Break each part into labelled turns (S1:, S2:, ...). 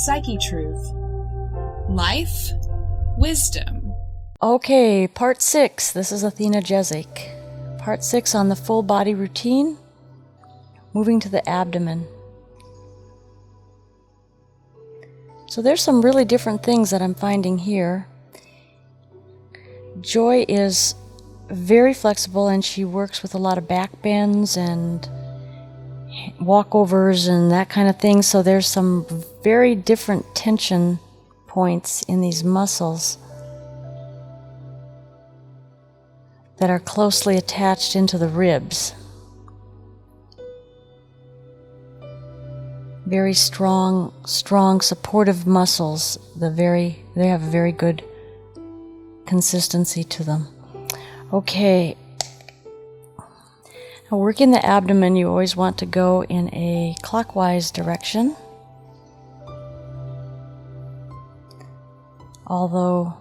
S1: Psychetruth. Life, wisdom.
S2: Okay, part 6. This is Athena Jezik. Part 6 on the full body routine. Moving to the abdomen. So there's some really different things that I'm finding here. Joy is very flexible and she works with a lot of back bends and walkovers and that kind of thing. So there's some very different tension points in these muscles that are closely attached into the ribs. Very strong, supportive muscles. They have a very good consistency to them. Okay. Now, working the abdomen, you always want to go in a clockwise direction. Although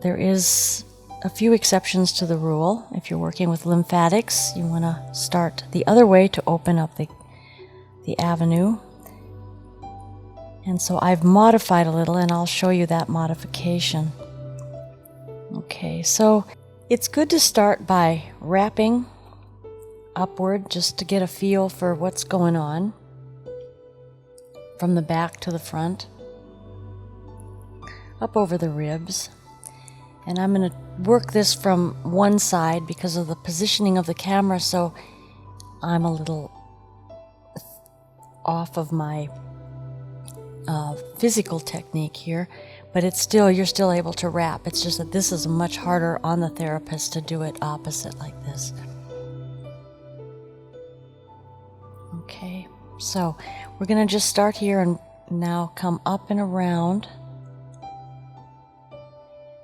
S2: there is a few exceptions to the rule. If you're working with lymphatics, you want to start the other way to open up the avenue. And so I've modified a little, and I'll show you that modification. Okay, so it's good to start by wrapping upward just to get a feel for what's going on from the back to the front, up over the ribs. And I'm going to work this from one side because of the positioning of the camera, so I'm a little off of my physical technique here, but you're still able to wrap. It's just that this is much harder on the therapist to do it opposite like this. Okay, so we're going to just start here and now come up and around,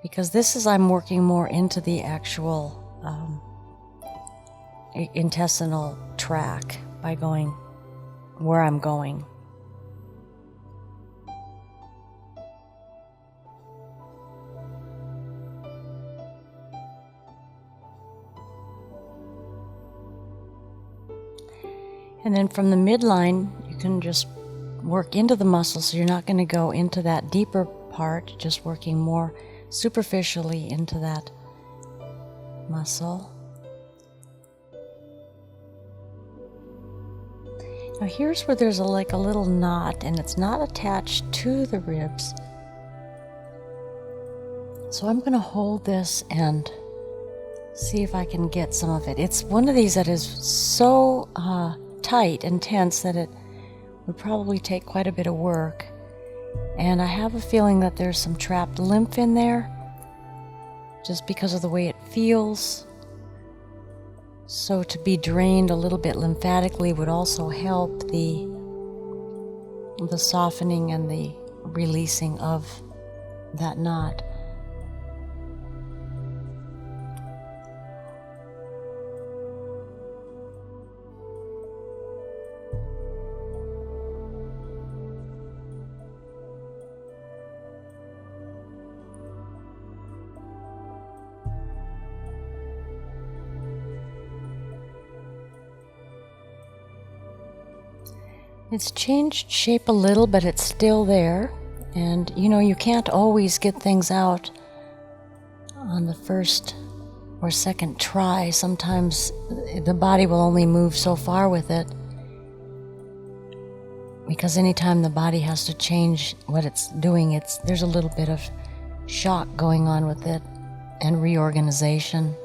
S2: because I'm working more into the actual intestinal tract by going where I'm going. And then from the midline, you can just work into the muscle, so you're not going to go into that deeper part, just working more superficially into that muscle. Now here's where there's like a little knot, and it's not attached to the ribs. So I'm going to hold this and see if I can get some of it. It's one of these that is so tight and tense that it would probably take quite a bit of work, and I have a feeling that there's some trapped lymph in there just because of the way it feels. So to be drained a little bit lymphatically would also help the softening and the releasing of that knot. It's changed shape a little, but it's still there. And you can't always get things out on the first or second try. Sometimes the body will only move so far with it, because anytime the body has to change what it's doing, there's a little bit of shock going on with it and reorganization.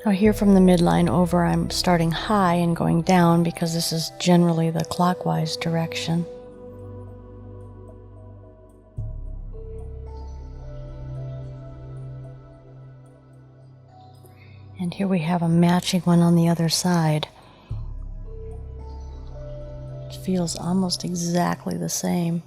S2: Now here from the midline over, I'm starting high and going down because this is generally the clockwise direction. And here we have a matching one on the other side. It feels almost exactly the same.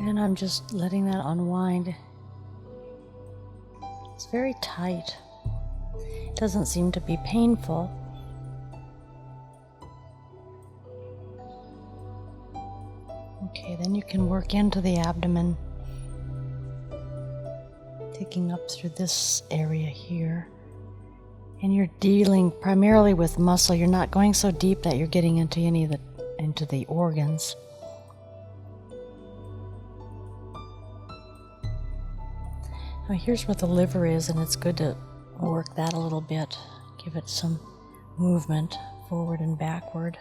S2: And I'm just letting that unwind. It's very tight. It doesn't seem to be painful. Okay, then you can work into the abdomen, taking up through this area here. And you're dealing primarily with muscle. You're not going so deep that you're getting into any of the organs. Now here's where the liver is, and it's good to work that a little bit. Give it some movement forward and backward.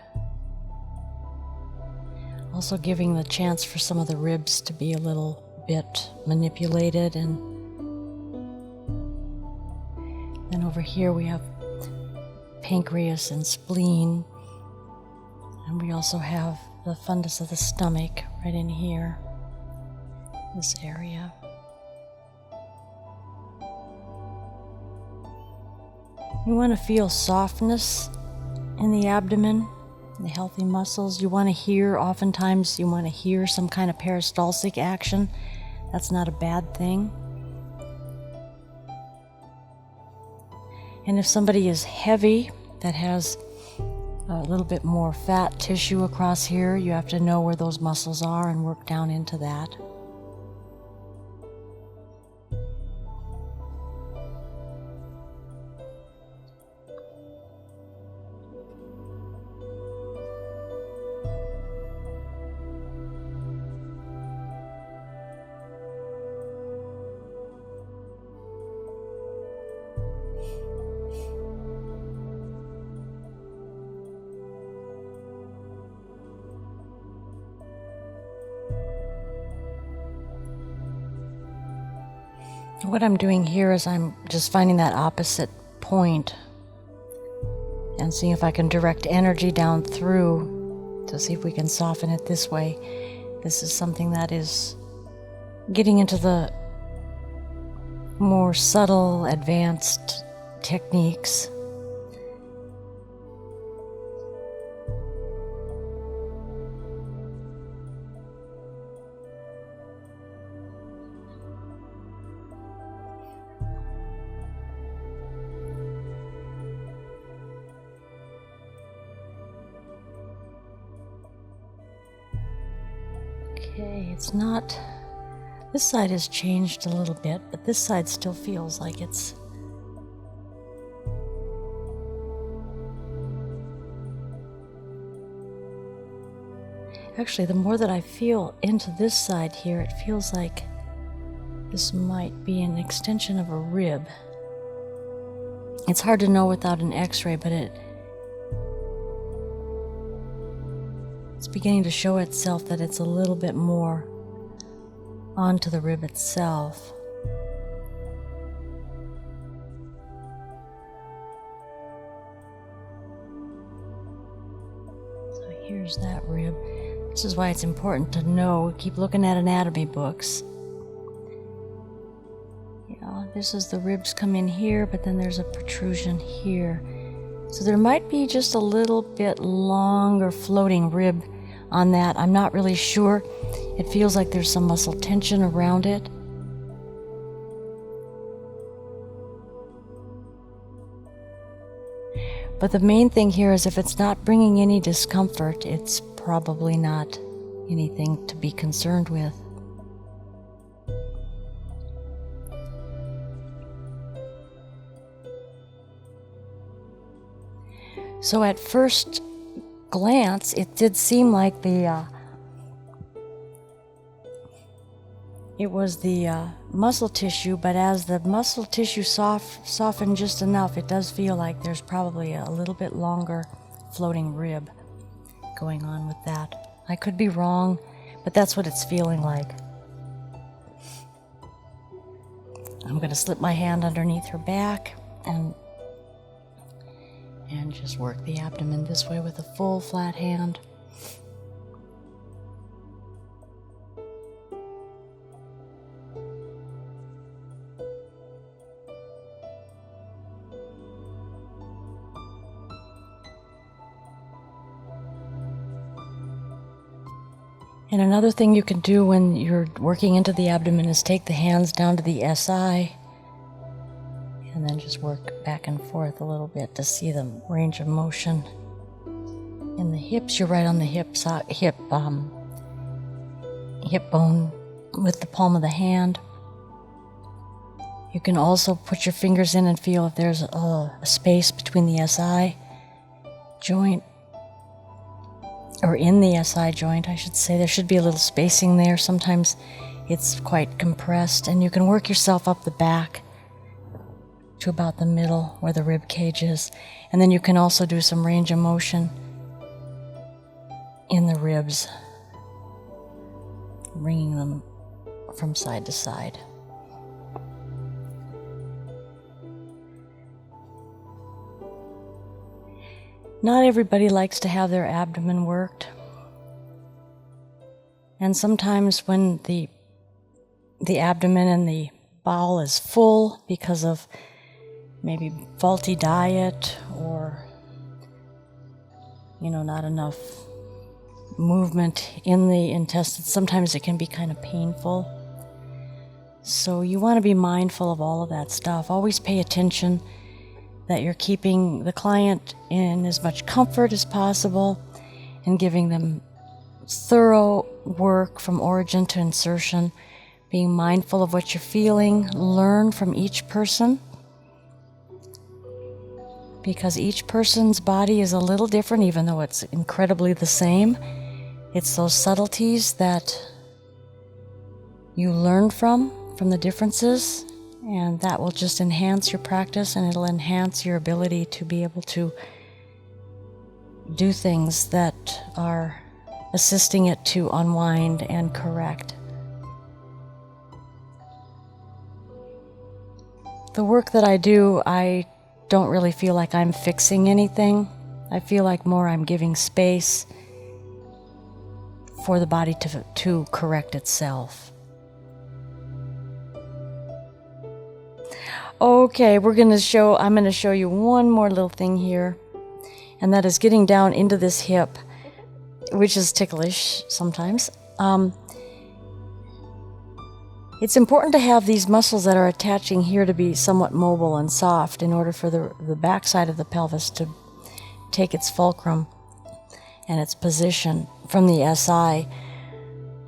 S2: Also giving the chance for some of the ribs to be a little bit manipulated. And then over here we have pancreas and spleen. And we also have the fundus of the stomach right in here, this area. You want to feel softness in the abdomen, the healthy muscles. You want to hear, oftentimes you want to hear some kind of peristaltic action. That's not a bad thing. And if somebody is heavy, that has a little bit more fat tissue across here, you have to know where those muscles are and work down into that. What I'm doing here is I'm just finding that opposite point and seeing if I can direct energy down through to see if we can soften it this way. This is something that is getting into the more subtle, advanced techniques. Okay, it's not, this side has changed a little bit, but this side still feels like it's actually, the more that I feel into this side here, it feels like this might be an extension of a rib. It's hard to know without an x-ray, but it's beginning to show itself that it's a little bit more onto the rib itself. So here's that rib. This is why it's important to know, keep looking at anatomy books. Yeah, this is the ribs come in here, but then there's a protrusion here. So there might be just a little bit longer floating rib on that. I'm not really sure. It feels like there's some muscle tension around it. But the main thing here is if it's not bringing any discomfort, it's probably not anything to be concerned with. So at first glance, it did seem like it was the muscle tissue, but as the muscle tissue softened just enough, it does feel like there's probably a little bit longer floating rib going on with that. I could be wrong, but that's what it's feeling like. I'm going to slip my hand underneath her back and just work the abdomen this way with a full flat hand. And another thing you can do when you're working into the abdomen is take the hands down to the SI and then just work back and forth a little bit to see the range of motion. In the hips, you're right on the hip bone with the palm of the hand. You can also put your fingers in and feel if there's a space between the SI joint, or in the SI joint, I should say. There should be a little spacing there. Sometimes it's quite compressed, and you can work yourself up the back to about the middle where the rib cage is. And then you can also do some range of motion in the ribs, bringing them from side to side. Not everybody likes to have their abdomen worked. And sometimes when the abdomen and the bowel is full because of maybe faulty diet or, not enough movement in the intestines, sometimes it can be kind of painful. So you want to be mindful of all of that stuff. Always pay attention that you're keeping the client in as much comfort as possible and giving them thorough work from origin to insertion, being mindful of what you're feeling. Learn from each person, because each person's body is a little different, even though it's incredibly the same. It's those subtleties that you learn from the differences, and that will just enhance your practice, and it'll enhance your ability to be able to do things that are assisting it to unwind and correct. The work that I do, I don't really feel like I'm fixing anything. I feel like more I'm giving space for the body to correct itself. Okay, I'm going to show you one more little thing here, and that is getting down into this hip, which is ticklish sometimes. It's important to have these muscles that are attaching here to be somewhat mobile and soft in order for the backside of the pelvis to take its fulcrum and its position from the SI.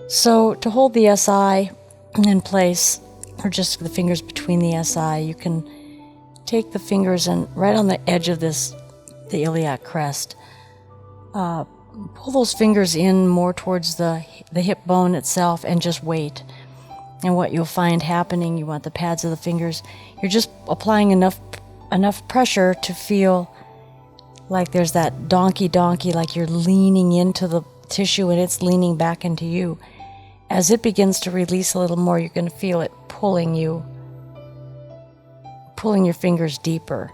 S2: So to hold the SI in place, or just the fingers between the SI, you can take the fingers and right on the edge of the iliac crest, pull those fingers in more towards the hip bone itself and just wait. And what you'll find happening, you want the pads of the fingers, you're just applying enough pressure to feel like there's that donkey, like you're leaning into the tissue and it's leaning back into you. As it begins to release a little more, you're going to feel it pulling your fingers deeper.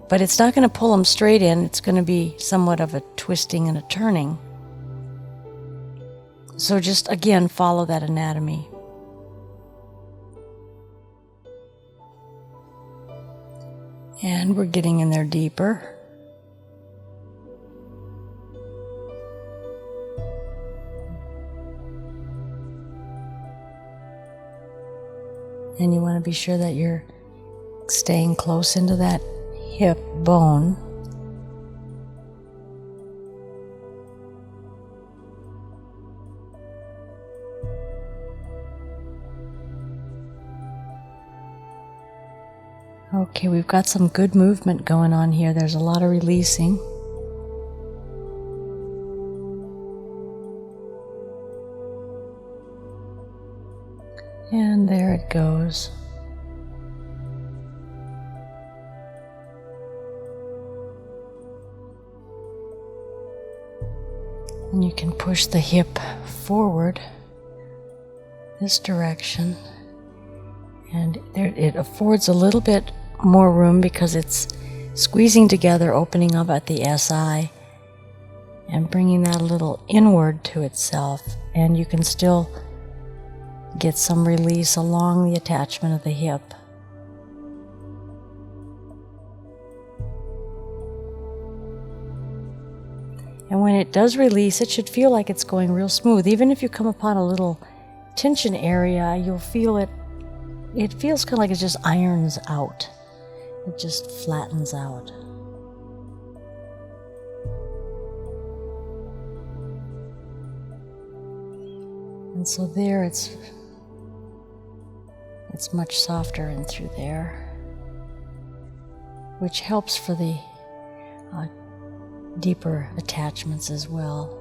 S2: But it's not going to pull them straight in. It's going to be somewhat of a twisting and a turning. So just, again, follow that anatomy. And we're getting in there deeper. And you want to be sure that you're staying close into that hip bone. Okay, we've got some good movement going on here. There's a lot of releasing. And there it goes. And you can push the hip forward this direction, and there, it affords a little bit more room because it's squeezing together, opening up at the SI and bringing that a little inward to itself, and you can still get some release along the attachment of the hip. And when it does release, it should feel like it's going real smooth. Even if you come upon a little tension area, you'll feel it. It feels kind of like it just irons out. It just flattens out. And so there it's much softer in through there, which helps for the deeper attachments as well.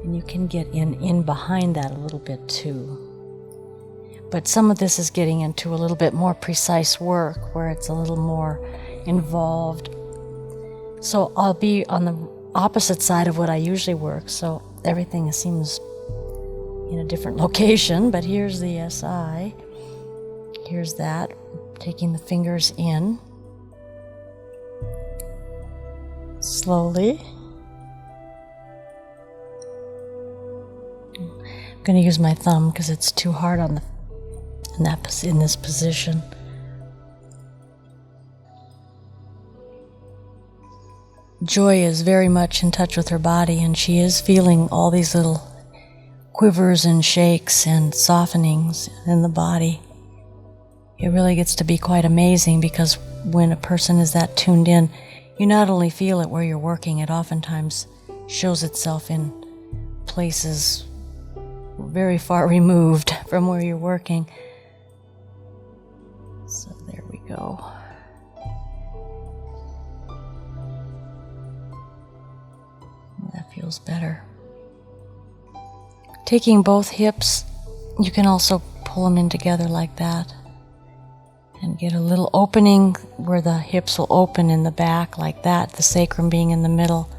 S2: And you can get in behind that a little bit too. But some of this is getting into a little bit more precise work where it's a little more involved. So I'll be on the opposite side of what I usually work, so everything seems in a different location, but here's the SI. Here's that, taking the fingers in. Slowly. I'm going to use my thumb because it's too hard on in this position. Joy is very much in touch with her body, and she is feeling all these little quivers and shakes and softenings in the body. It really gets to be quite amazing because when a person is that tuned in, you not only feel it where you're working, it oftentimes shows itself in places very far removed from where you're working. So there we go. That feels better. Taking both hips, you can also pull them in together like that and get a little opening where the hips will open in the back like that, the sacrum being in the middle.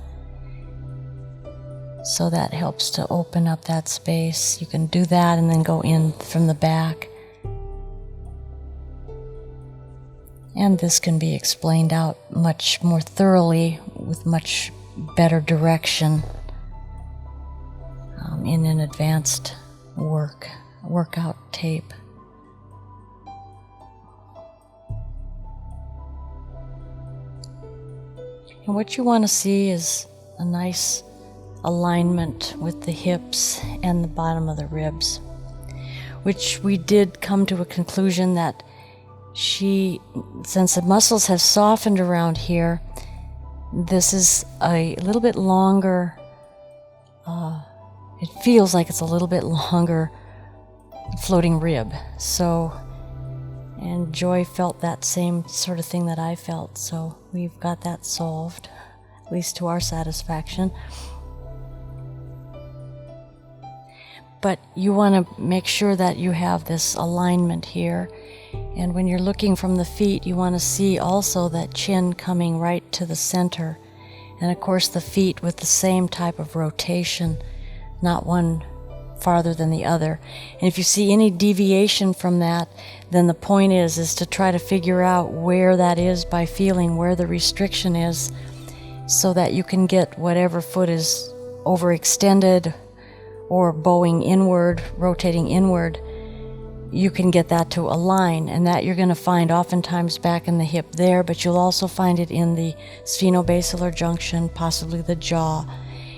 S2: So that helps to open up that space. You can do that and then go in from the back. And this can be explained out much more thoroughly with much better direction in an advanced workout tape. And what you want to see is a nice alignment with the hips and the bottom of the ribs, which we did come to a conclusion that since the muscles have softened around here, this is a little bit longer, it feels like it's a little bit longer floating rib. So, and Joy felt that same sort of thing that I felt, so we've got that solved, at least to our satisfaction. But you want to make sure that you have this alignment here. And when you're looking from the feet, you want to see also that chin coming right to the center. And of course the feet with the same type of rotation, not one farther than the other. And if you see any deviation from that, then the point is to try to figure out where that is by feeling where the restriction is, so that you can get whatever foot is overextended or bowing inward, rotating inward, you can get that to align, and that you're going to find oftentimes back in the hip there, but you'll also find it in the sphenobasilar junction, possibly the jaw,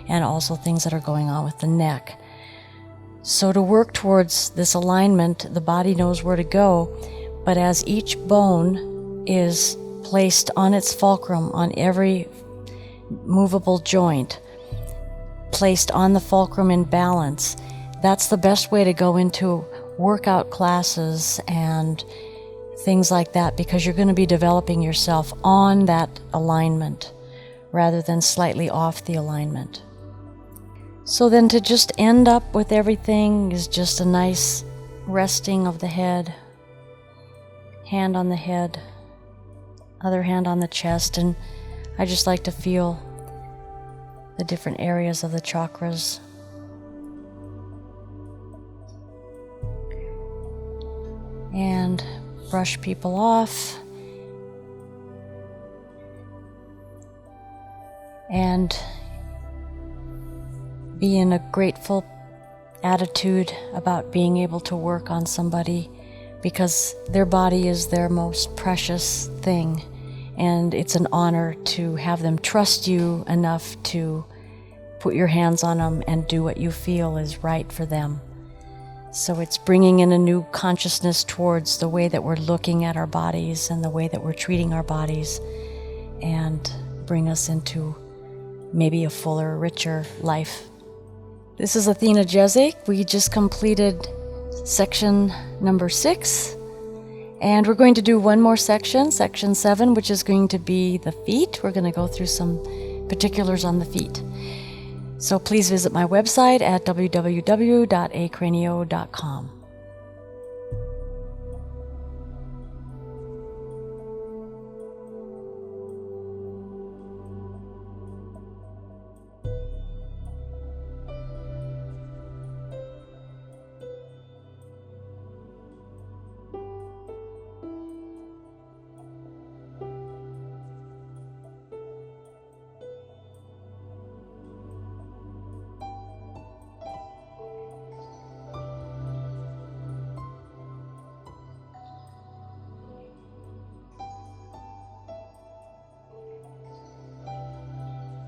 S2: and also things that are going on with the neck. So to work towards this alignment, the body knows where to go, but as each bone is placed on its fulcrum on every movable joint, placed on the fulcrum in balance, that's the best way to go into workout classes and things like that, because you're going to be developing yourself on that alignment rather than slightly off the alignment. So then to just end up with everything is just a nice resting of the head, hand on the head, other hand on the chest, and I just like to feel the different areas of the chakras. And brush people off. And be in a grateful attitude about being able to work on somebody, because their body is their most precious thing, and it's an honor to have them trust you enough to put your hands on them and do what you feel is right for them. So it's bringing in a new consciousness towards the way that we're looking at our bodies and the way that we're treating our bodies, and bring us into maybe a fuller, richer life. This is Athena Jezik. We just completed section number 6, and we're going to do one more section, section 7, which is going to be the feet. We're going to go through some particulars on the feet. So please visit my website at www.acranio.com.